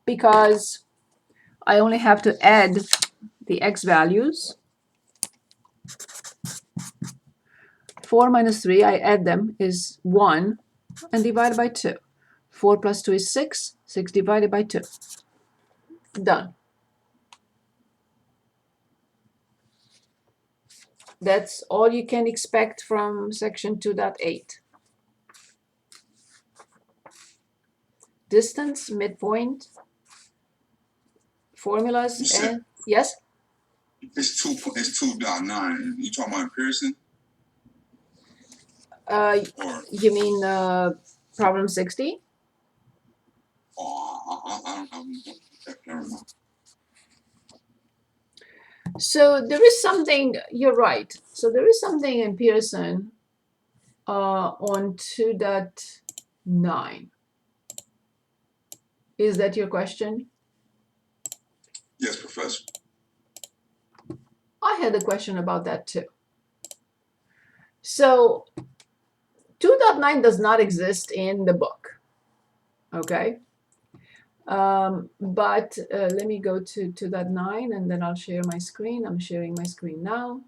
because I only have to add the x values. 4 minus 3, I add them, is 1 and divide by 2. 4 plus 2 is 6. 6 divided by 2. Done. That's all you can expect from section 2.8. Distance, midpoint, formulas, and yes? It's 2.9. You talking about Pearson? You mean problem 60? Never mind. So there is something, you're right. So there is something in Pearson on 2.9. Is that your question? Yes, Professor. I had a question about that too. So 2.9 does not exist in the book, okay? But let me go to 2.9 and then I'll share my screen. I'm sharing my screen now.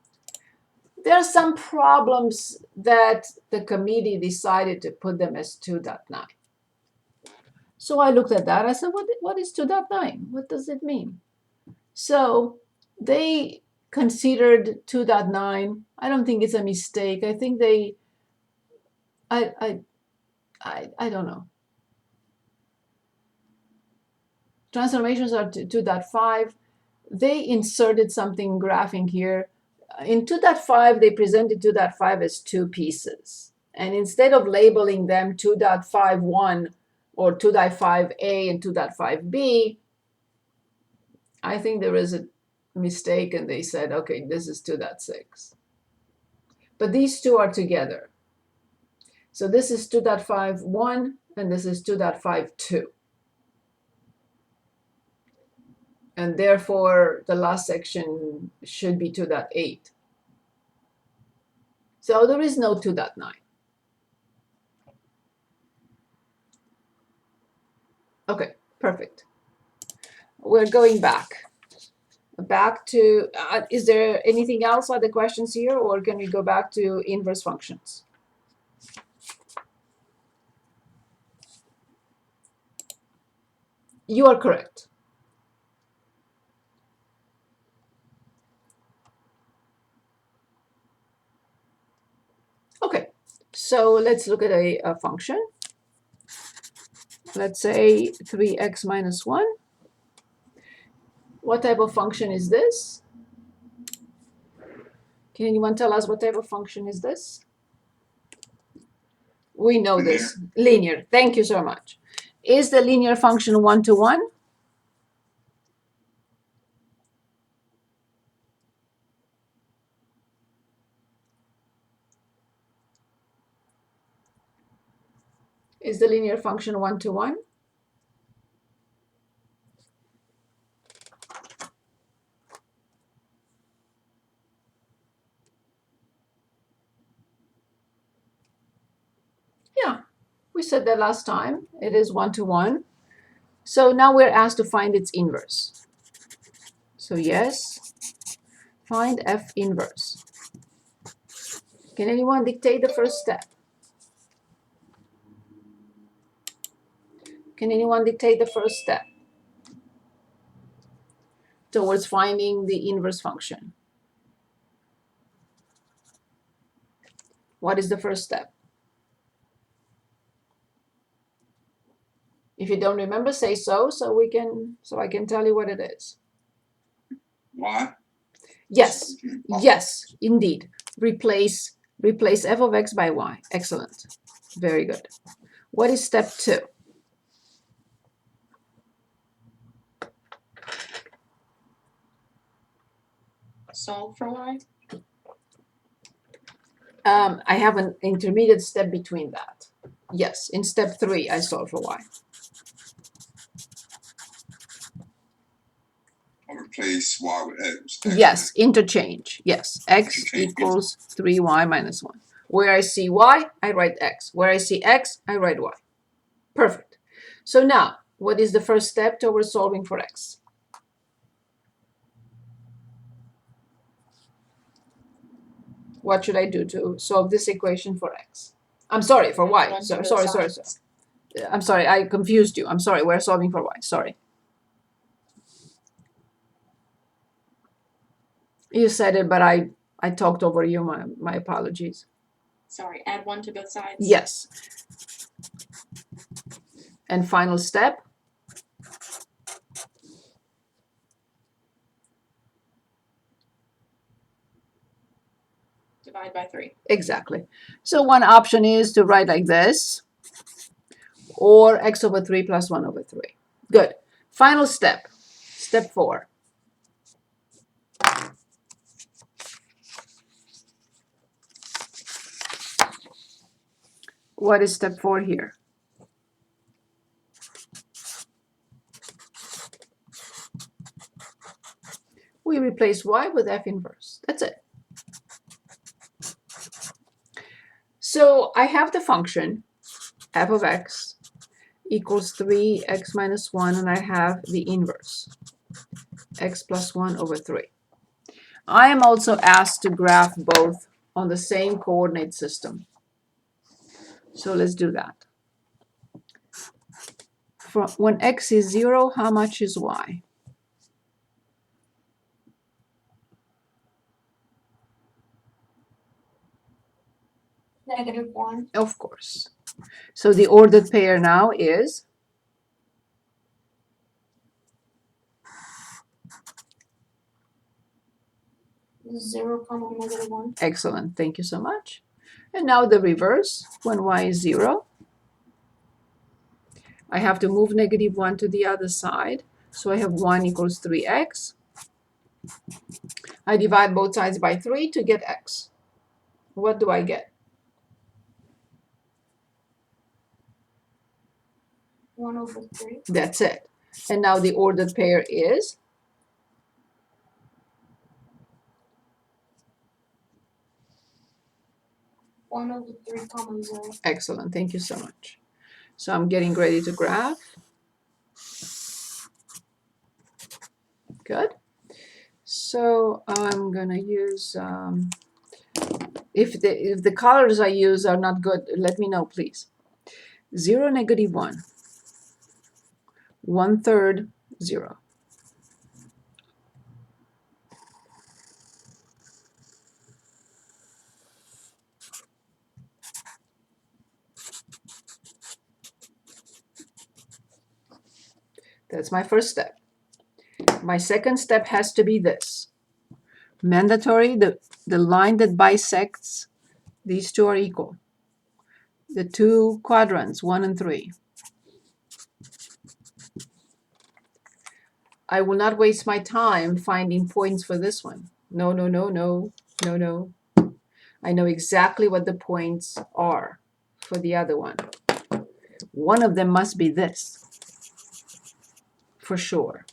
There are some problems that the committee decided to put them as 2.9. So I looked at that. I said, what is 2.9? What does it mean? So they considered 2.9. I don't think it's a mistake. I think they, I don't know. Transformations are 2.5. They inserted something graphing here. In 2.5, they presented 2.5 as two pieces. And instead of labeling them 2.51 or 2.5a and 2.5b, I think there is a mistake and they said, okay, this is 2.6. But these two are together. So this is 2.51 and this is 2.52. And therefore, the last section should be 2.8. So there is no 2.9. Okay, perfect. We're going back to, is there anything else, other questions here, or can we go back to inverse functions? You are correct. Okay, so let's look at a function. Let's say 3x minus 1. What type of function is this? Can anyone tell us what type of function is this? We know Linear. this. Linear. Thank you so much. Is the linear function one-to-one? Is the linear function one-to-one? Yeah, we said that last time. It is one-to-one. So now we're asked to find its inverse. So yes, find f inverse. Can anyone dictate the first step? Can anyone dictate the first step towards finding the inverse function? What is the first step? If you don't remember, say so I can tell you what it is. Why? Yes, yes, indeed. Replace f of x by y. Excellent. Very good. What is step 2? Solve for y? I have an intermediate step between that. Yes, in step 3, I solve for y. Replace y with x. Yes, interchange. Yes, x equals 3y minus 1. Where I see y, I write x. Where I see x, I write y. Perfect. So now, What is the first step towards solving for x? What should I do to solve this equation for x? I'm sorry, for y. One to Sorry, both sorry, sorry, sides. sorry. I'm sorry, I confused you. I'm sorry, we're solving for y. Sorry. You said it, but I talked over you. My apologies. Sorry, add 1 to both sides. Yes. And final step. Divide by 3. Exactly. So one option is to write like this, or x over 3 plus 1 over 3. Good. Final step. Step 4. What is step 4 here? We replace y with f inverse. That's it. So I have the function f of x equals 3x minus 1, and I have the inverse, x plus 1 over 3. I am also asked to graph both on the same coordinate system. So let's do that. When x is 0, how much is y? -1. Of course. So the ordered pair now is 0, -1. excellent. Thank you so much. And now the reverse. When y is 0, I have to move -1 to the other side. So I have 1 equals 3x. I divide both sides by 3 to get x. What do I get? 1 over 3. That's it. And now the ordered pair is 1 over 3, 0. excellent. Thank you so much. So I'm getting ready to graph. Good. So I'm gonna use if the colors I use are not good, let me know, please. 0, -1, 1/3, 0. That's my first step. My second step has to be this. Mandatory, the line that bisects these two are equal. The two quadrants, 1 and 3. I will not waste my time finding points for this one. No, no, no, no, no, no. I know exactly what the points are for the other one. One of them must be this, for sure.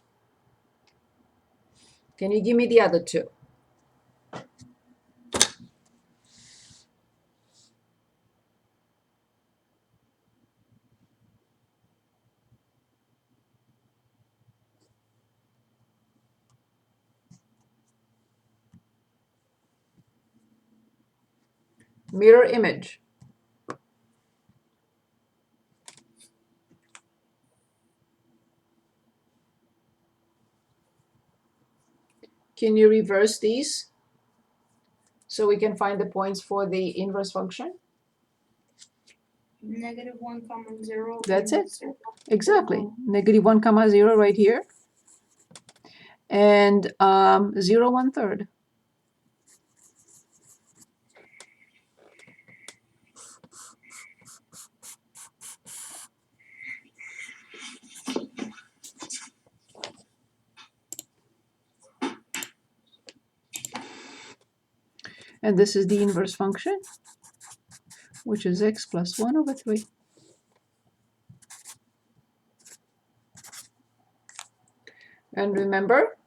Can you give me the other two? Mirror image. Can you reverse these so we can find the points for the inverse function? -1, 0. That's it. Exactly. -1, 0 right here. And 0, 1/3. And this is the inverse function, which is x plus 1 over 3. And remember,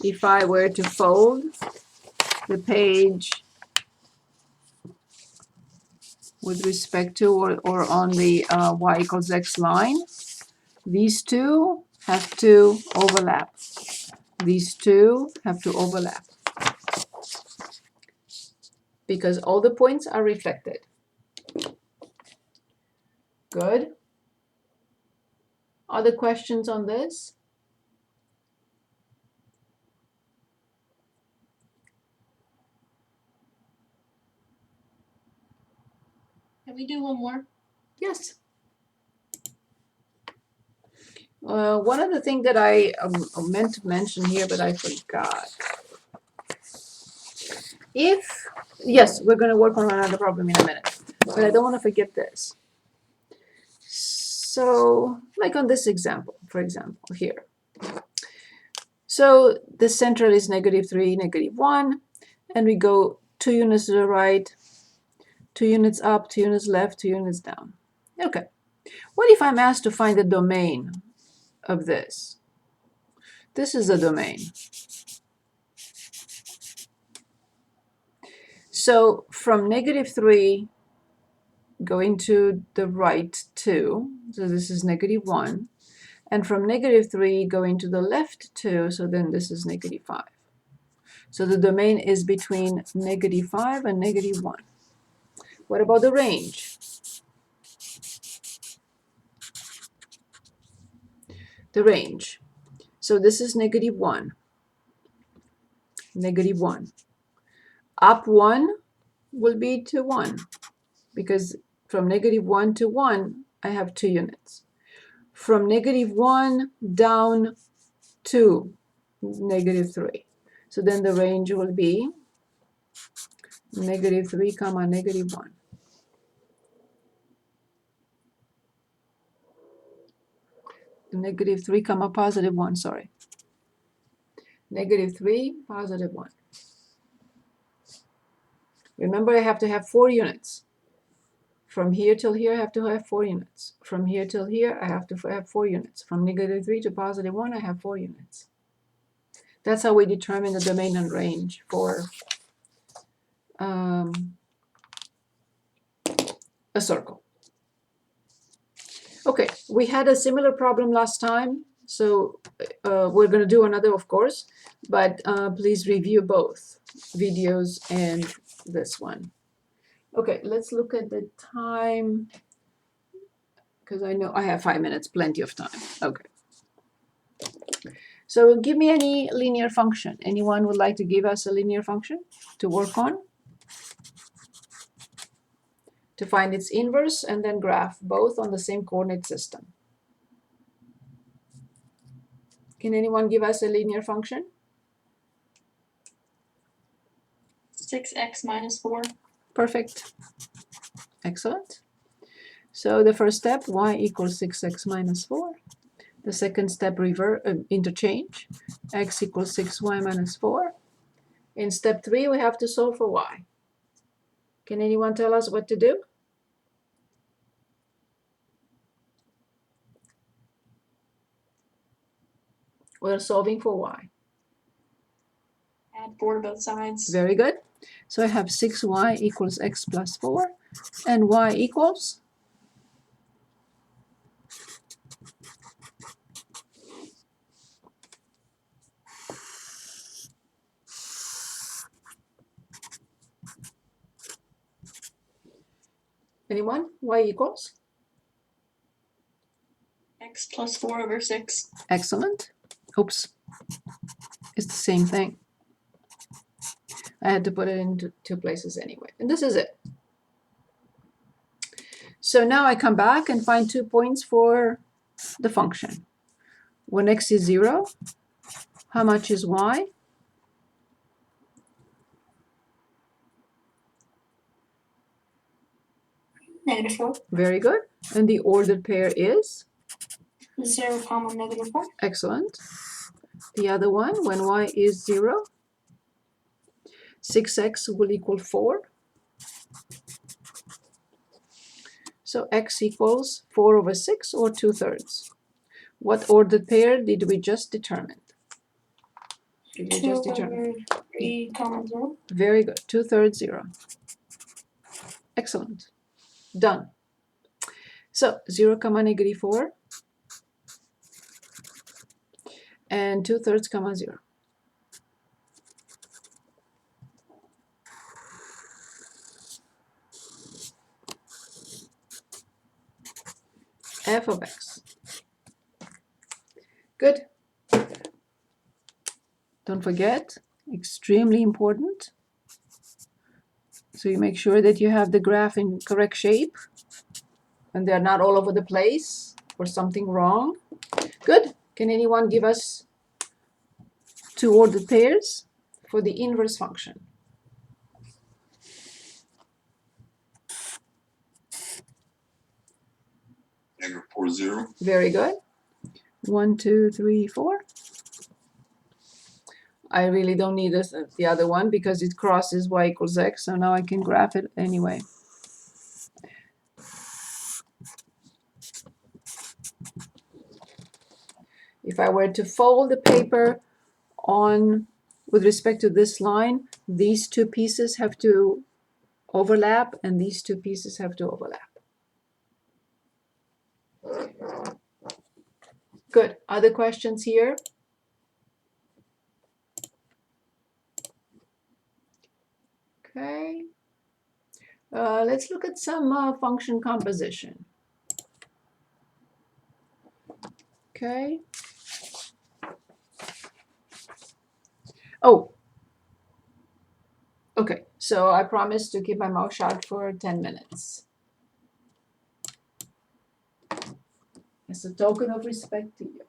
if I were to fold the page with respect to or on the y equals x line, these two have to overlap. These two have to overlap because all the points are reflected. Good. Other questions on this? Can we do one more? Yes. One of the things that I meant to mention here, but I forgot. Yes, we're going to work on another problem in a minute, but I don't want to forget this. So, like on this example, for example, here. So the central is -3, -1, and we go 2 units to the right, 2 units up, 2 units left, 2 units down. Okay. What if I'm asked to find the domain of this? This is the domain. So from -3 going to the right 2, so this is -1, and from -3 going to the left 2, so then this is -5. So the domain is between -5 and -1. What about the range? The range. So this is -1. -1. Up 1 will be to 1 because from -1 to 1 I have 2 units. From -1 down to -3. So then the range will be -3 comma -1. -3 comma +1, sorry. -3, +1. Remember, I have to have 4 units. From here till here, I have to have 4 units. From here till here, I have to have 4 units. From -3 to +1, I have 4 units. That's how we determine the domain and range for a circle. Okay, we had a similar problem last time, so we're going to do another, of course, but please review both videos and this one. Okay, let's look at the time, because I know I have 5 minutes, plenty of time. Okay. So give me any linear function. Anyone would like to give us a linear function to work on? To find its inverse and then graph both on the same coordinate system. Can anyone give us a linear function? 6x minus 4. Perfect. Excellent. So the first step, y equals 6x minus 4. The second step, interchange, x equals 6y minus 4. In step 3, we have to solve for y. Can anyone tell us what to do? We're solving for y. Add 4 to both sides. Very good. So I have 6y equals x plus 4, and y equals? Anyone? Y equals? X plus 4 over 6. Excellent. Oops. It's the same thing. I had to put it into 2 places anyway. And this is it. So now I come back and find 2 points for the function. When x is 0, how much is y? -4. Very good. And the ordered pair is? 0, -4. Excellent. The other one, when y is 0, 6x will equal 4. So x equals 4 over 6 or 2/3. What ordered pair did we just determine? 2 over 3, 0. Very good. 2/3, 0. Excellent. Done. So 0 comma negative 4 and 2/3 comma 0. F of x. Good. Don't forget, extremely important. So you make sure that you have the graph in correct shape and they're not all over the place or something wrong. Good. Can anyone give us two ordered pairs for the inverse function? -4, 0. Very good. 1, 2, 3, 4. I really don't need this, the other one because it crosses y equals x, so now I can graph it anyway. If I were to fold the paper on with respect to this line, these two pieces have to overlap and these two pieces have to overlap. Good. Other questions here? Okay. Let's look at some function composition. Okay. Oh. Okay, so I promise to keep my mouth shut for 10 minutes. As a token of respect to you.